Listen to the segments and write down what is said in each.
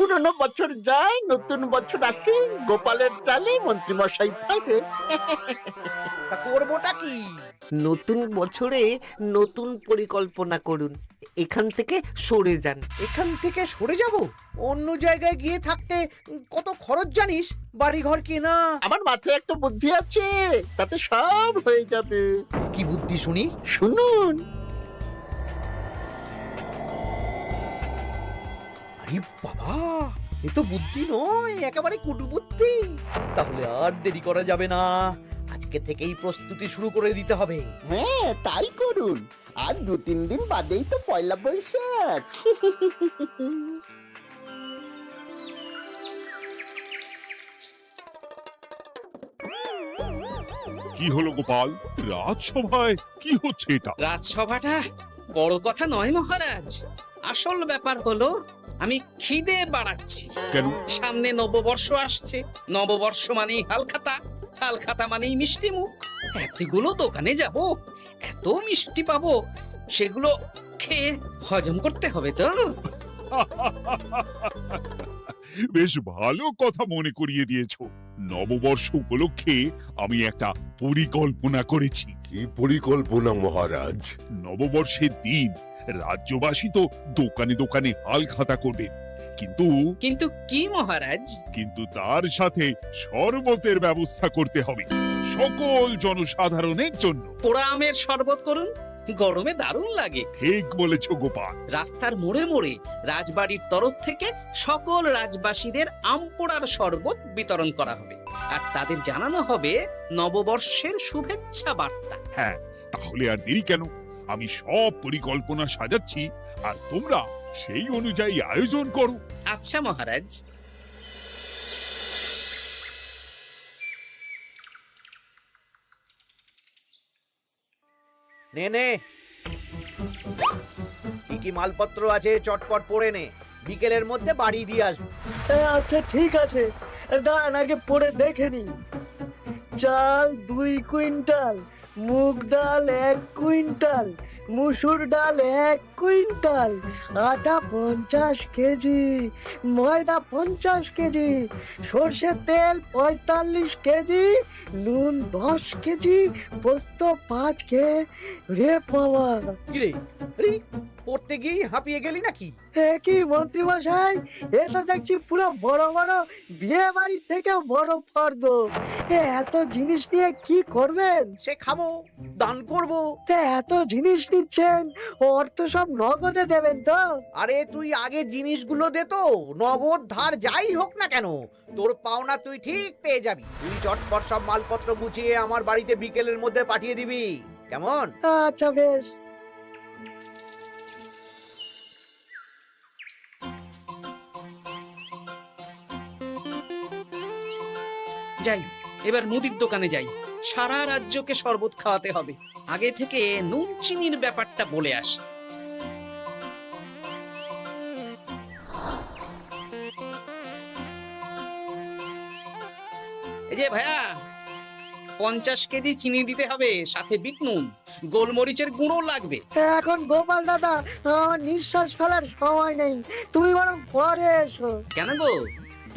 পুরনো বছর যায়, নতুন বছর আসে, গোপালের চালে মন্ত্রীমশাই ফেরে। তা করবোটা কি? নতুন বছরে নতুন পরিকল্পনা করুন, এখান থেকে সরে যান। এখান থেকে সরে যাব? অন্য জায়গায় গিয়ে থাকতে কত খরচ জানিস? বাড়িঘর কেনা। আমার মাথায় একটা বুদ্ধি আছে, তাতে সব হয়ে যাবে। কি বুদ্ধি শুনি? শুনুন। আরে বাবা, এ তো বুদ্ধি নয়, একেবারে কুটু বুদ্ধি। তাহলে আর দেরি করা যাবে না, আজকে থেকেই প্রস্তুতি শুরু করে দিতে হবে। হ্যাঁ, তাই করুন। আর 2-3 দিন বাদেই তো পয়লা বৈশাখ। কি হলো গোপাল, রাজসভায় কি হচ্ছে এটা? রাজসভাটা বড় কথা নয় মহারাজ, আসল ব্যাপার হলো আমি খিদে বাড়াচ্ছি। কেন? সামনে নববর্ষ আসছে, নববর্ষ মানেই হালখাতা, হালখাতা মানেই মিষ্টি মুখ। এতগুলো দোকানে যাব, এত মিষ্টি পাবো, সেগুলো খেয়ে হজম করতে হবে তো। বেশ ভালো কথা মনে করিয়ে দিয়েছো। নববর্ষ উপলক্ষে আমি একটা পরিকল্পনা করেছি। কি পরিকল্পনা মহারাজ? নববর্ষের দিন রাজ্যবাসী তো দোকানে দোকানে হাল খাতা করবে, কিন্তু কিন্তু কি মহারাজ? কিন্তু তার সাথে শরবতের ব্যবস্থা করতে হবে সকল জনসাধারণের জন্য। পোড়া আমের শরবত করুন, গরমে দারুণ লাগে। ঠিক বলেছ গোপাল। রাস্তার মোড়ে মোড়ে রাজবাড়ির তরফ থেকে সকল রাজবাসীদের আম পোড়ার শরবত বিতরণ করা হবে, আর তাদের জানানো হবে নববর্ষের শুভেচ্ছা বার্তা। হ্যাঁ, তাহলে আর দেরি কেন? আমি সব পরিকল্পনা সাজাচ্ছি, আর তোমরা সেই অনুযায়ী আয়োজন করো। আচ্ছা মহারাজ। নে নে, কি কি মালপত্র আছে চটপট পড়ে নে, বিকেলের মধ্যে বাড়ি দিয়ে আসবো। আচ্ছা ঠিক আছে, দাঁড়ান আগে পড়ে দেখে নি। চাল 2 কুইন্টাল, মুগ ডাল 1 কুইন্টাল, মুসুর ডাল 1 কুইন্টাল, আটা 50 কেজি, ময়দা 50 কেজি, সর্ষের তেল 45 কেজি, নুন 10 কেজি, পোস্ত 5 রে বাবা। কিরে, আরে পড়তে গিয়ে হাঁপিয়ে গেলি নাকি? কি মন্ত্রী মশাই, এটা দেখছি পুরো বড় বড় বিয়ে বাড়ির থেকেও বড় ফর্দ। এত জিনিস নিয়ে কি করবেন? সে খাবো, দান করব। এত জিনিস নিচ্ছেন, অর্থ সব নগদে দেবেন তো? আরে তুই আগে জিনিসগুলো দে তো, নগদ ধার যাই হোক না কেন, তোর পাওনা তুই ঠিক পেয়ে যাবি। তুই চটপট সব মালপত্র গুছিয়ে আমার বাড়িতে বিকেলের মধ্যে পাঠিয়ে দিবি, কেমন? আচ্ছা বেশ। যাই, এবার মুদির দোকানে যাই, সারা রাজ্যকে শরবত খাওয়াতে হবে। আগে থেকে নুন চিনির ব্যাপারটা বলে আসি। এই যে ভাইয়া, 50 কেজি চিনি দিতে হবে, সাথে বিট নুন, গোলমরিচের গুঁড়ো লাগবে। এখন গোপাল দাদা, আমার নিঃশ্বাস ফেলার সময় নেই, তুমি বরং পরে এসো। কেন গো,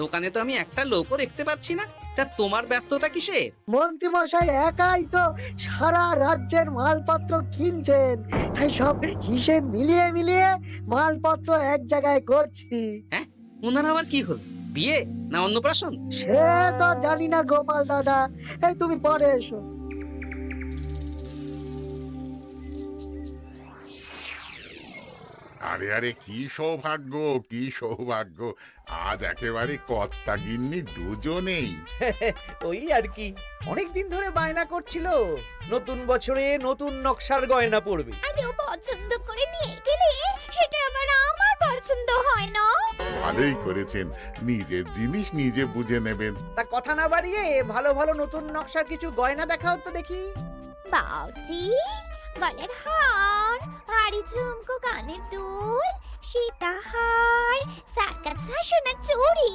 দোকানে তো আমি একটা লোকও দেখতে পাচ্ছি না, তা তোমার ব্যস্ততা কিসে? মন্ত্রী মশাই একাই তো সারা রাজ্যের মালপত্র কিনছেন, তাই সব হিসেব মিলিয়ে মিলিয়ে মালপত্র এক জায়গায় করছি। হ্যাঁ, ওনার আবার কি হল, বিয়ে না অন্নপ্রাশন? সে তো জানি না গোপাল দাদা, এই তুমি পরে এসো। আরে আরে, কি সৌভাগ্য, কি সৌভাগ্য! আজ একেবারে কর্তা গিন্নি দুজনেই। ওই আর কি, অনেকদিন ধরে বায়না করছিল নতুন বছরে নতুন নকশার গয়না পরবে। আর ও পছন্দ করে নিয়ে গেলে সেটা আবার আমার পছন্দ হয় না। ভালোই করেছেন, নিজের জিনিস নিজে বুঝে নেবেন। তা কথা না বাড়িয়ে ভালো ভালো নতুন নকশার কিছু গয়না দেখাও তো দেখি। বাউজি, গলার হার, ভারী ঝুমকো, কানের দুল, সীতাহার, চারকাছা সোনার চুড়ি,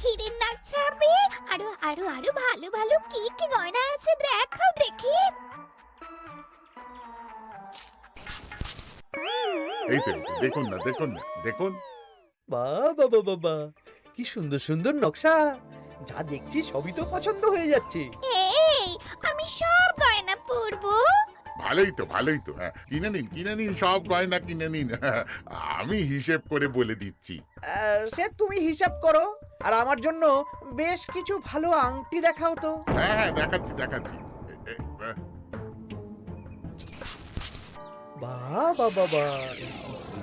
হীরের নাক ছাপে, আরো আরো আরো ভালো ভালো কি কি গয়না আছে দেখাও দেখি। এই তো, দেখুন না, দেখুন না, দেখুন। বাবা বাবা বাবা, কি সুন্দর সুন্দর নকশা, যা দেখছি সবই তো পছন্দ হয়ে যাচ্ছে। এই আমি সব গয়না পরবো। ভালোই তো হ্যাঁ, কিনে নিন সব গয়না কিনে নিন। আমি হিসেব করে বলে দিচ্ছি। সে তুমি হিসাব করো, আর আমার জন্য বেশ কিছু ভালো আংটি দেখাও তো। হ্যাঁ দেখাচ্ছি। বাবা বাবা,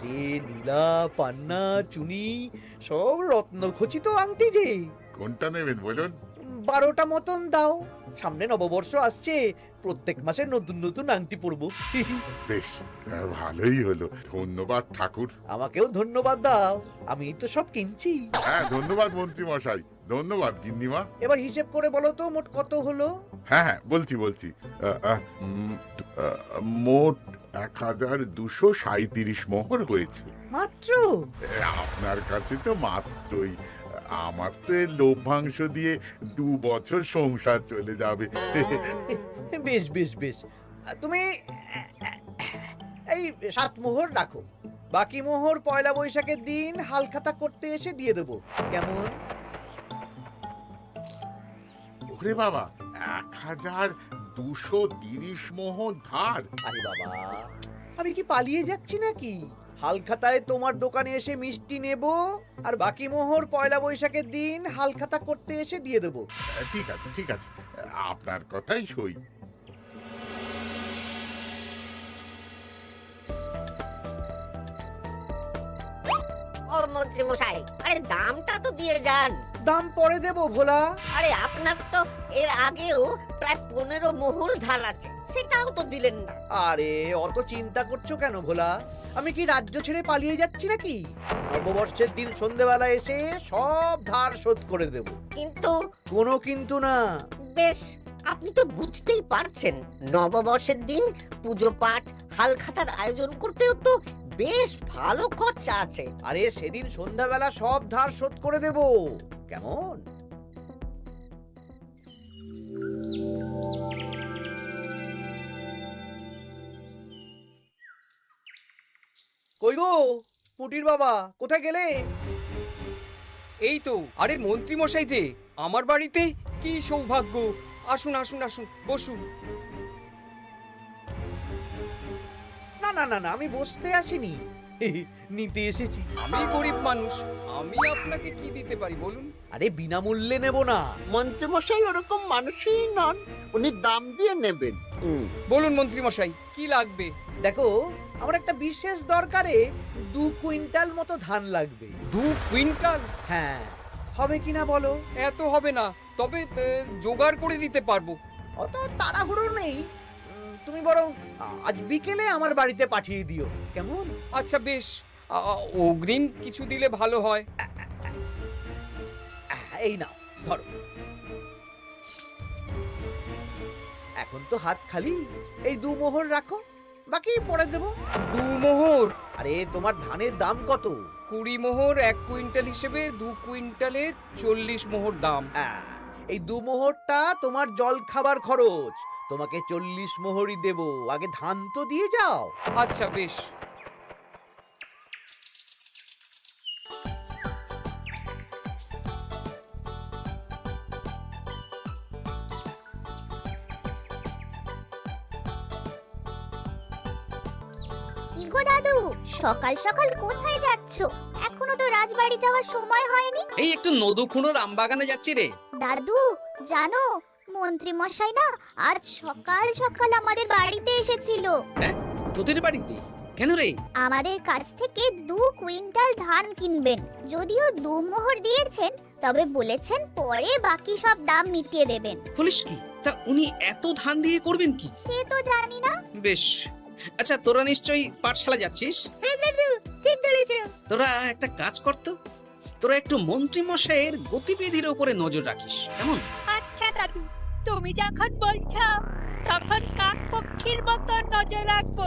রে নীলা, পান্না, চুনি, সব রত্নখচিত আংটি যে। কোনটা নেবেন বলুন? 12টা মতন দাও, সামনে নববর্ষ আসছে, প্রত্যেক মাসে নতুন নতুন আংটি পরবো। বেশ, ভালোই হলো। ধন্যবাদ ঠাকুর। আমাকেও ধন্যবাদ দাও, আমি তো সব কিনছি। হ্যাঁ ধন্যবাদ মন্ত্রী মশাই, ধন্যবাদ গিন্নিমা। এবার হিসেব করে বলো তো মোট কত হলো। হ্যাঁ বলছি। মোট 1237 মোহর হয়েছে। মাত্র? আপনার কাছে তো মাত্রই। আমার তো এর লভ্যাংশ দিয়ে 2 বছর সংসার চলে যাবে। বেশ বেশ বেশ, তুমি এই 7 মোহর রাখো, বাকি মোহর পয়লা বৈশাখের দিন হালখাতা করতে এসে দিয়ে দেবো, কেমন? ওরে বাবা, 1230 মোহর ধার। আরে বাবা, আমি কি পালিয়ে যাচ্ছি নাকি? হালখাতায় তোমার দোকানে এসে মিষ্টি নেব, আর বাকি মোহর পয়লা বৈশাখের দিন হালখাতা করতে এসে দিয়ে দেবো। ঠিক আছে, আপনার কথাই সই। ও মন্ত্রী মশাই, আরে দামটা তো দিয়ে যান। দাম পরে দেবো ভোলা। আরে আপনার তো এর আগেও প্রায় 15 মোহর ধার আছে, সেটাও তো দিলেন না। আরে অত চিন্তা করছো কেন ভোলা? আমি কি রাজ্য ছেড়ে পালিয়ে যাচ্ছি নাকি? নববর্ষের দিন সন্ধেবেলা এসে সব ধার শোধ করে দেব। কিন্তু কোনো কিন্তু না। বেশ, আপনি তো বুঝতেই পারছেন, নববর্ষের দিন পুজো পাঠ হালখাতার আয়োজন করতেও তো বেশ ভালো খরচা আছে। আরে সেদিন সন্ধ্যাবেলা সব ধার শোধ করে দেব, কেমন? কই গো পুটির বাবা, কোথায় গেলে? এই তো, আরে মন্ত্রী মশাই যে আমার বাড়িতে, কি সৌভাগ্য! আসুন আসুন আসুন, বসুন। না না না না, আমি বসতে আসিনি, নিতে এসেছি। আমি গরিব মানুষ, আমি আপনাকে কি দিতে পারি বলুন? আরে বিনামূল্যে নেব না। মন্ত্রীমশাই ওরকম মানুষই নন, উনি দাম দিয়ে নেবেন। বলুন মন্ত্রী মশাই, কি লাগবে? দেখো, আমার একটা বিশেষ দরকারে 2 কুইন্টাল মতো ধান লাগবে। 2 কুইন্টাল? হ্যাঁ, হবে কিনা বলো? এত হবে না, তবে জোগাড় করে দিতে পারবো। অত তাড়াহুড়ো নেই, তুমি বরং আজ বিকেলে আমার বাড়িতে পাঠিয়ে দিও, কেমন? আচ্ছা বেশ, অগ্রিম কিছু দিলে ভালো হয়। এই নাও, ধরো। এখন তো হাত খালি, এই 2 মোহর রাখো, বাকি পরে দেবো। 2 মোহর? আরে তোমার ধানের দাম কত? 20 মোহর 1 কুইন্টাল হিসেবে 2 কুইন্টালের 40 মোহর দাম। এই 2 মোহরটা তোমার জল খাবার খরচ, তোমাকে 40 মোহরই দেব, আগে ধান তো দিয়ে যাও। আচ্ছা বেশ। কি গো দাদু, সকাল সকাল কোথায় যাচ্ছো? এখনো তো রাজবাড়ি যাওয়ার সময় হয়নি। এই একটু নদুখুনোর আমবাগানে যাচ্ছি রে। দাদু জানো, মন্ত্রী মশাই না আজ সকাল সকাল আমাদের বাড়িতে এসেছিল। হ্যাঁ, তোদের বাড়িতে? কেন রে? আমাদের কাছ থেকে 2 কুইন্টাল ধান কিনবেন। যদিও 2 মোহর দিয়েছেন, তবে বলেছেন পরে বাকি সব দাম মিটিয়ে দেবেন। বলিস কি? তা উনি এত ধান দিয়ে করবেন কি? সে তো জানি না। বেশ, আচ্ছা তোরা নিশ্চয়ই পাঠশালা যাচ্ছিস? হ্যাঁ দাদু, ঠিক বলেছো। তোরা একটা কাজ করতো, তোরা একটু মন্ত্রী মশাইয়ের গতিবিধির উপরে নজর রাখিস, কেমন? আচ্ছা দাদু, তুমি যখন বলছো তখন কাক পক্ষীর মতো নজর রাখবো।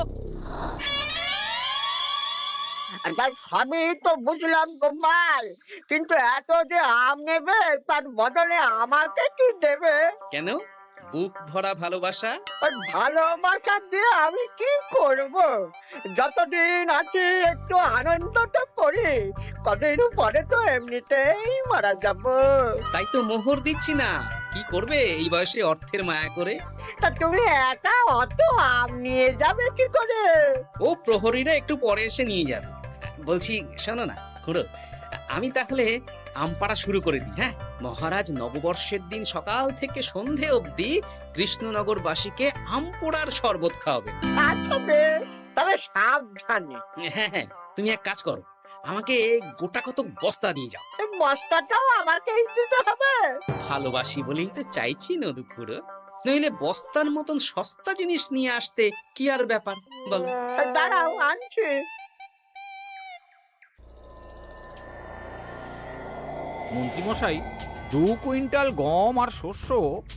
তার সবই তো বুঝলাম গোপাল, কিন্তু এত যে আম নেবে তার বদলে আমাকে কি দেবে? কেন? বুক ভরা ভালোবাসা। আর ভালোবাসা দিয়ে আমি কি করব? যতদিন আছি একটু আনন্দটা করি, কদিন পরে তো এমনিতেই মারা যাব। তাই তো মোহর দিচ্ছি না, কি করবে এই বয়সে অর্থের মায়া করে? তা তুমি একা অত আম নিয়ে যাবে কি করে? ও প্রহরীরা একটু পরে এসে নিয়ে যাবে। বলছি শোনো না খুড়ো, আমি তাহলে আম পাড়া শুরু করে দিই। হ্যাঁ, মহারাজ নববর্ষের দিন সকাল থেকে সন্ধে অবধি কৃষ্ণনগরবাসীকে আম পোড়ার শরবত খাওয়াবে। আচ্ছা বেশ, তবে সাবধানে। হ্যাঁ হ্যাঁ, তুমি এক কাজ করো, আমাকে গোটা কত বস্তা নিয়ে যাও। এই বস্তাটাও আমাকেই দিতে হবে? ভালোবাসি বলেই তো চাইছি নদু খুড়ো, নইলে বস্তার মতন সস্তা জিনিস নিয়ে আসতে কি আর ব্যাপার বলো? দাঁড়াও, আনছি। মন্ত্রীমশাই, 2 কুইন্টাল গম আর শস্য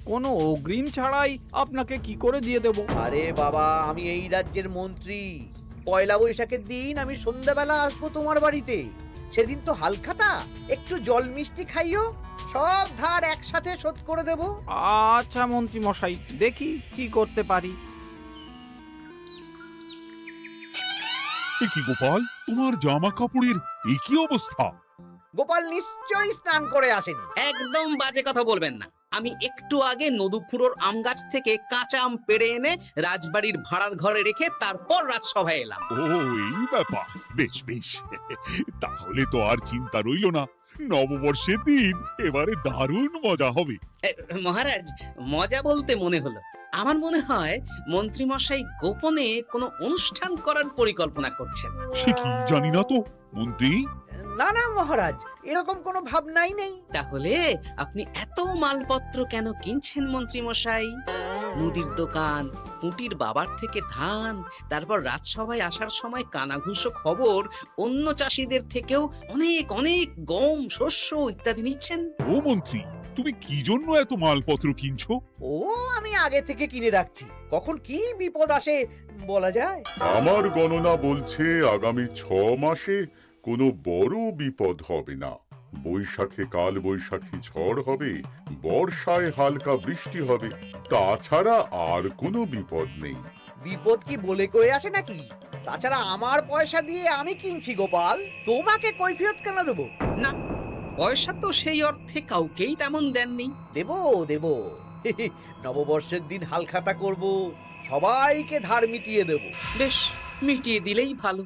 কোনো অগ্রিম ছাড়াই আপনাকে কি করে দিয়ে দেব? আরে বাবা, আমি এই রাজ্যের মন্ত্রী। পয়লা বৈশাখের দিন আমি সন্ধ্যাবেলা আসবো তোমার বাড়িতে। সেদিন তো হালখাতা, একটু জল মিষ্টি খাইও, সব ধার একসাথে শোধ করে দেব। আচ্ছা মন্ত্রীমশাই, দেখি কি করতে পারি। এ কি গোপাল, তোমার জামা কাপড়ের এই কি অবস্থা? গোপাল নিশ্চয়ই স্নান করে আসেনি। একদম বাজে কথা বলবেন না। আমি একটু আগে নদুখুড়োর আম গাছ থেকে কাঁচা আম পেড়ে এনে রাজবাড়ির ভাড়ার ঘরে রেখে তারপর রাজসভায় এলাম। ও এই ব্যাপার, বেশ বেশ, তাহলে তো আর চিন্তা রইলো না। নববর্ষের দিন এবারে দারুণ মজা হবে। মহারাজ, মজা বলতে মনে হলো, আমার মনে হয় মন্ত্রীমশাই গোপনে কোনো অনুষ্ঠান করার পরিকল্পনা করছেন। সে কি জানি না তো মন্ত্রী। না না মহারাজ, এরকম কোনো ভাবনাই নেই। তাহলে আপনি এত মালপত্র কেন কিনছেন মন্ত্রীমশাই? মুদির দোকান, পুঁটির বাবার থেকে ধান, তারপর রাজসভায় আসার সময় কানাঘুষো খবর অন্য চাষিদের থেকেও অনেক অনেক গম, শস্য ইত্যাদি নিচ্ছেন। ও মন্ত্রী, তুমি কি জন্য এত মালপত্র কিনছো? ও আমি আগে থেকে কিনে রাখছি, কখন কি বিপদ আসে বলা যায়। আমার গণনা বলছে আগামী 6 মাসে কোনো বড় বিপদ হবে না। বৈশাখে কাল বৈশাখী ঝড় হবে, বর্ষায় হালকা বৃষ্টি হবে, তাছাড়া আর কোনো বিপদ নেই। বিপদ কি বলে কয়ে আসে নাকি? তাছাড়া আমার পয়সা দিয়ে আমি কিনছি গোপাল, তোমাকে কৈফিয়ত কেন দেবো? না, পয়সা তো সেই অর্থে কাউকেই তেমন দেননি। দেবো দেবো, নববর্ষের দিন হালখাতা করব, সবাইকে ধার মিটিয়ে দেব। বেশ, মিটিয়ে দিলেই ভালো।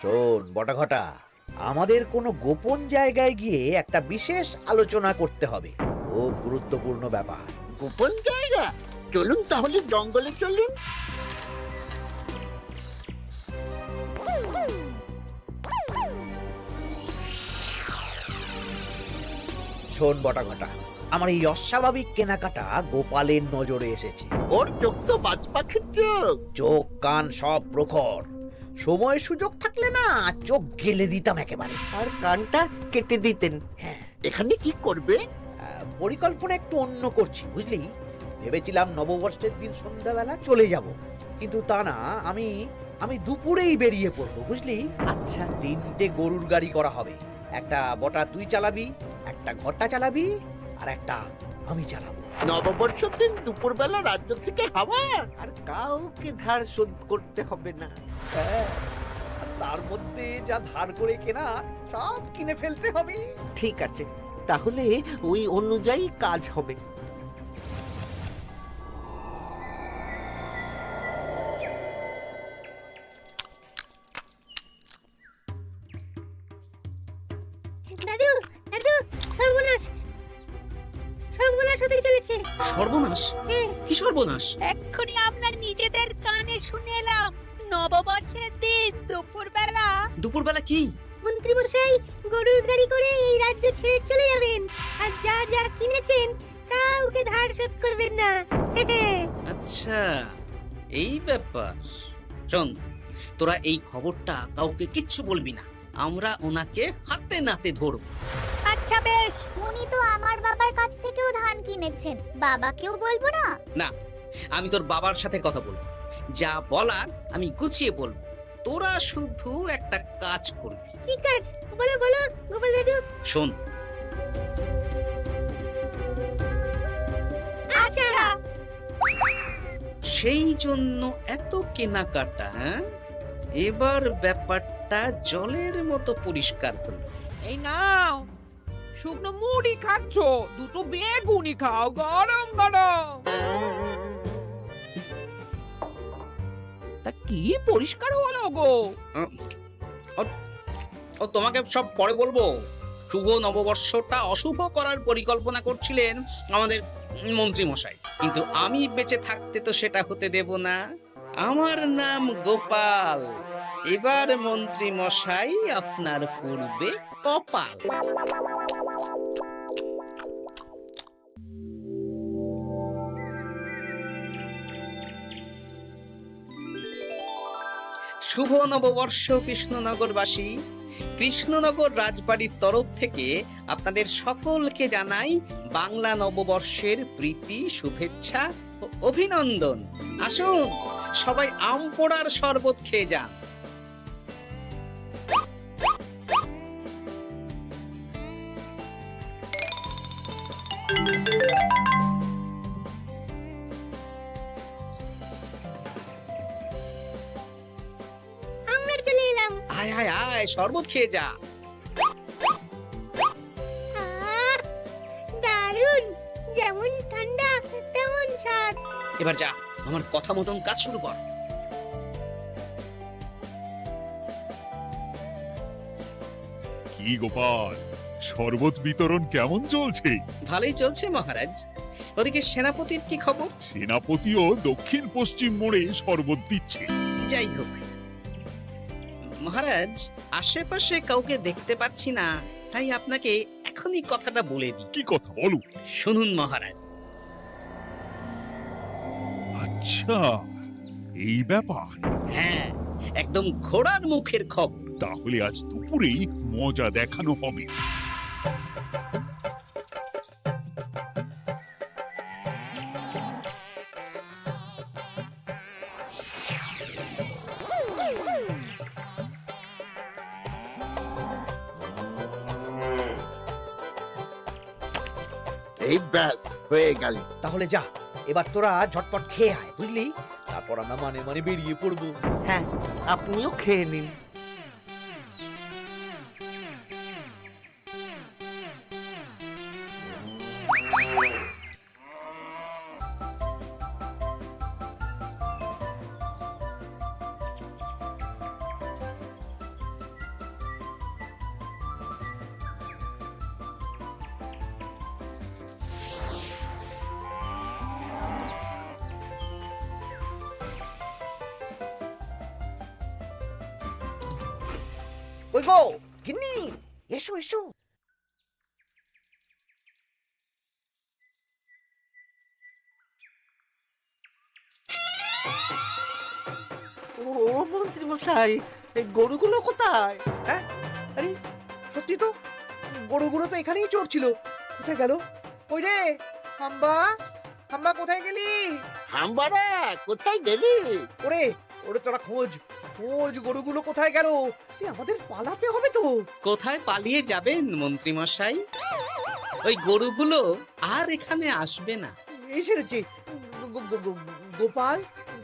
শোন বটাঘটা, আমাদের কোনো গোপন জায়গায় গিয়ে একটা বিশেষ আলোচনা করতে হবে, খুব গুরুত্বপূর্ণ ব্যাপার। গোপন জায়গা? চলুন তাহলে জঙ্গলে চলুন। শোন বটাঘটা, আমার এই অস্বাভাবিক কেনাকাটা গোপালের নজরে এসেছে। ওর চোখ তো বাজ পাখির চোখ। চোখ কান সব প্রখর, সময় সুযোগ থাকলে না চোখ গেলে দিতাম একেবারে। আর কানটা কেটে দিতেন। হ্যাঁ, এখানে কি করবে? পরিকল্পনা একটু অন্য করছি বুঝলি। ভেবেছিলাম নববর্ষের দিন সন্ধ্যাবেলা চলে যাব, কিন্তু তা না, আমি দুপুরেই বেরিয়ে পড়বো বুঝলি। আচ্ছা, 3টে গরুর গাড়ি করা হবে, একটা বটা তুই চালাবি, একটা ঘটা চালাবি, আর একটা আমি চালাবো। নববর্ষের দিন দুপুরবেলা রাজ্য থেকে হাওয়া? আর কাউকে ধার শোধ করতে হবে না। হ্যাঁ, আর তার মধ্যে যা ধার করে কেনা সব কিনে ফেলতে হবে। ঠিক আছে, তাহলে ওই অনুযায়ী কাজ হবে। দাদু, দাদু, সর্বনাশ, সর্বনাশ হতে চলেছে। সর্বনাশ? কি সর্বনাশ? এক্ষুনি আপনার নিজেদের কানে শুনে এলাম, নববর্ষের দিন দুপুরবেলা। দুপুরবেলা কি? মন্ত্রী মশাই গরুর গাড়ি করে এই রাজ্য ছেড়ে চলে যাবেন, আর যা যা কিনেছেন কাউকে ধার শোধ করবেন না। আচ্ছা, এই ব্যাপার। শোন, তোরা এই খবরটা কাউকে কিচ্ছু বলবি না, আমরা ওনাকে হাতে নাতে ধরব। আচ্ছা বেশ। উনি তো আমার বাবার কাছ থেকেও ধান কিনেছেন, বাবাকেও বলবো না? না, আমি তোর বাবার সাথে কথা বলবো। যা বলার আমি গুছিয়ে বলবো, তোরা শুধু একটা কাজ করবি। কি কাজ? বলো বলো গোপাল দাদু। শোন, আচ্ছা। সেই জন্য এত কেনাকাটা, হ্যাঁ? এবার ব্যাপারটা জলের মতো পরিষ্কার হলো। এই নাও, শুকনো মুড়ি খাচ্ছ, দুটো বেগুনি খাও গরম গরম। তা কি পরিষ্কার হলো গো? ও তোমাকে সব পরে বলবো। শুভ নববর্ষটা অশুভ করার পরিকল্পনা করছিলেন আমাদের মন্ত্রী মশাই, কিন্তু আমি বেঁচে থাকতে তো সেটা হতে দেব না। আমার নাম গোপাল, এবার মন্ত্রী মশাই আপনার পূর্বে কপাল। শুভ নববর্ষ কৃষ্ণনগরবাসী। কৃষ্ণনগর রাজবাড়ির তরফ থেকে আপনাদের সকলকে জানাই বাংলা নববর্ষের প্রীতি, শুভেচ্ছা ও অভিনন্দন। আসুন সবাই আম পোড়ার শরবত খেয়ে যান। আমরা চলে এলাম। আয় আয় আয়, শরবত খেয়ে যা। দারুণ, যেমন ঠান্ডা তেমন স্বাদ। এবার যা, আমার কথা মতন কাজ শুরু কর। কি গোপাল, শরবত বিতরণ কেমন চলছে? ভালোই চলছে মহারাজ। ওদিকে সেনাপতির কি খবর? সেনাপতিও দক্ষিণ পশ্চিম মোড়ে শরবত দিচ্ছে। যাই হোক মহারাজ, আশেপাশে কাউকে দেখতে পাচ্ছি না, তাই আপনাকে এখনই কথাটা বলে দিই। কি কথা বলো? শুনুন মহারাজ। আচ্ছা, এই ব্যাপার। হ্যাঁ, একদম ঘোড়ার মুখের খবর। তাহলে আজ দুপুরেই মজা দেখানো হবে। এই ব্যাস হয়ে গেল। তাহলে যা, এবার তোরা ঝটপট খেয়ে আয়, বুঝলি? তারপর আমরা মানে মানে বেরিয়ে পড়বো। হ্যাঁ, আপনিও খেয়ে নিন। ওই গো গিন্নি, এসো এসো। ও মন্ত্রী মশাই, এই গরুগুলো কোথায়? হ্যাঁ, আরে সত্যি তো, গরুগুলো তো এখানেই চড়ছিল। কোথায় গেল? ওই রে হাম্বা, হাম্বা কোথায় গেলি? হাম্বারা কোথায় গেলি? ওরে ওরে, তোরা খোঁজ খোঁজ, গরুগুলো কোথায় গেল? আমাদের পালাতে হবে তো। কোথায় পালিয়ে যাবেন মন্ত্রী মশাই? ওই গরুগুলো আর এখানে আসবে না। এই সেরেছে। গোপাল,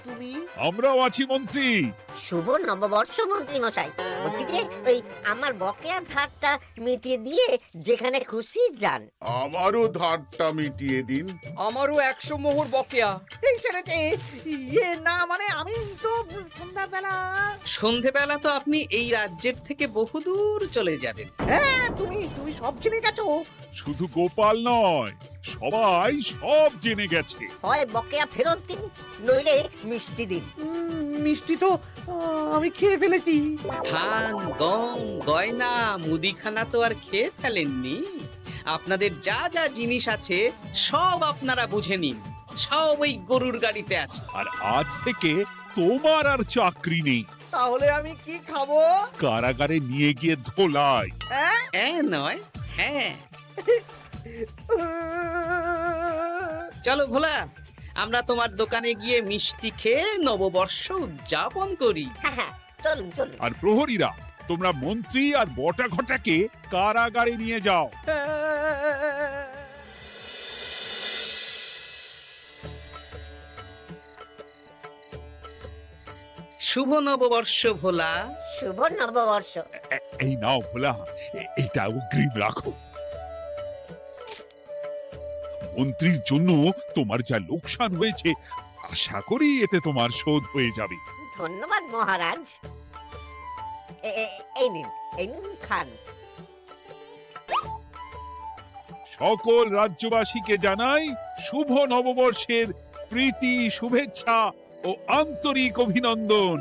তুমি? আমরাও আছি মন্ত্রী। শুভ নববর্ষ মন্ত্রী মশাই। বলছি যে ওই আমার বকেয়া ধারটা মিটিয়ে দিয়ে যেখানে খুশি যান। আমারও ধারটা মিটিয়ে দিন। আমারও 100 মোহর বকেয়া। এই সেরেছে। ইয়ে না, মানে আমি তো সন্ধ্যাবেলা। সন্ধেবেলা তো আপনি এই রাজ্যের থেকে বহুদূর চলে যাবেন। হ্যাঁ, তুমি তুমি সব জেনে গেছো। শুধু গোপাল নয়, সবাই সব জেনে গেছে। হয় বকেয়া ফেরত দিন, নইলে মিষ্টি দিন। মিষ্টি তো আমি খেয়ে ফেলেছি। ধান, গম, গয়না, মুদিখানা তো আর খেয়ে ফেলেননি। আপনাদের যা যা জিনিস আছে সব আপনারা বুঝে নিন। সব ওই গরুর গাড়িতে আছে। আর আজ থেকে তোমার আর চাকরি নেই। তাহলে আমি কি খাবো? কারাগারে নিয়ে গিয়ে ধোলাই। হ্যাঁ নয়, হ্যাঁ। চলো ভোলা, আমরা তোমার দোকানে গিয়ে মিষ্টি খেয়ে নববর্ষ উদযাপন করি। হ্যাঁ হ্যাঁ, চলুন চলুন। আর প্রহরীরা, তোমরা মন্ত্রী আর বটা ঘটাকে কারাগারে নিয়ে যাও। শুভ নববর্ষ ভোলা। শুভ নববর্ষ। এই নাও ভোলা, এটা অগ্রিম রাখো। মন্ত্রীর জন্য তোমার যা লোকসান হয়েছে, আশা করি এতে তোমার শোধ হয়ে যাবে। ধন্যবাদ মহারাজ। এই নিন খান। সকল রাজ্যবাসীকে জানাই শুভ নববর্ষের প্রীতি, শুভেচ্ছা ও আন্তরিক অভিনন্দন।